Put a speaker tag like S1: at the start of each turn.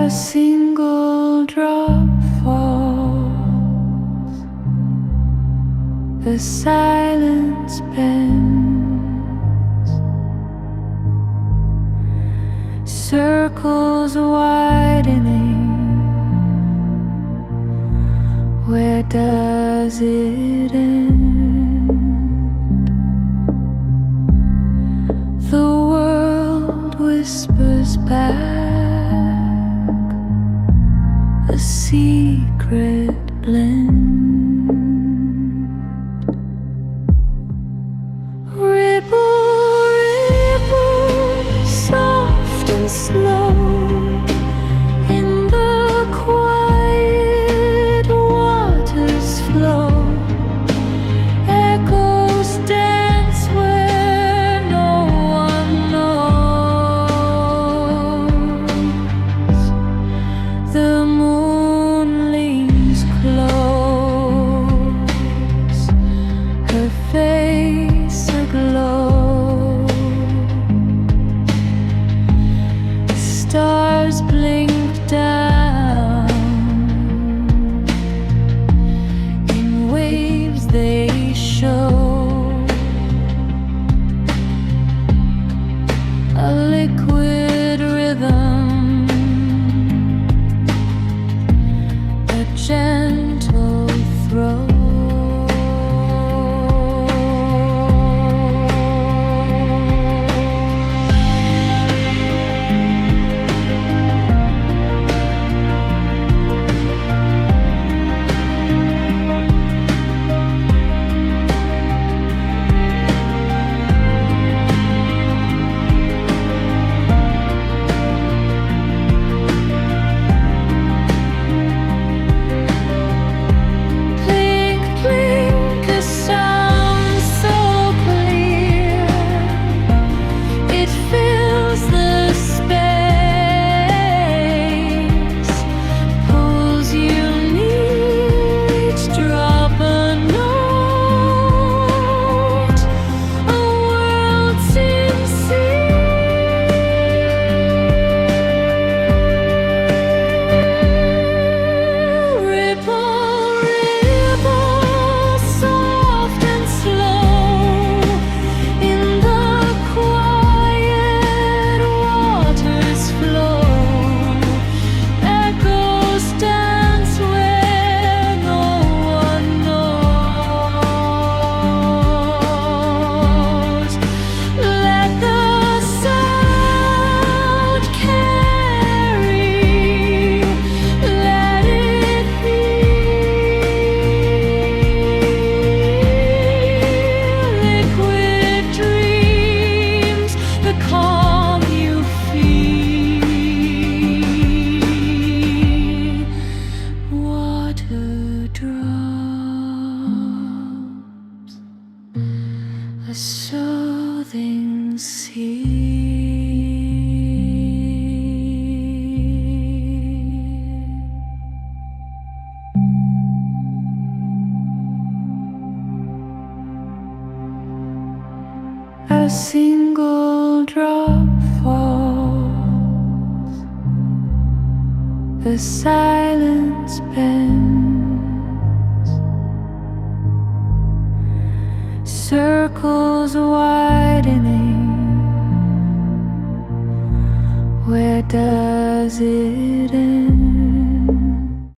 S1: A single drop falls, the silence bends, circles widening. Where does it end? The world whispers back a secret blend. Ripple, ripple, soft and slow, in the quiet waters flow. Echoes dance where no one knows. The moon leans close, her face aglow. Stars blink down, in waves they show. A liquid rhythm, a gentle throw. Blink, blink, a sound so clear, it fills the space, pulls you near, each drop a note, a world sincere. Ripple, ripple, soft and slow, in the quiet waters flow. Echoes dance where no one knows. Let the sound carry, let it heal. Liquid dreams, the calm you feel. Water drops, a soothing sea. A single drop falls, the silence bends, circles widening. Where does it end?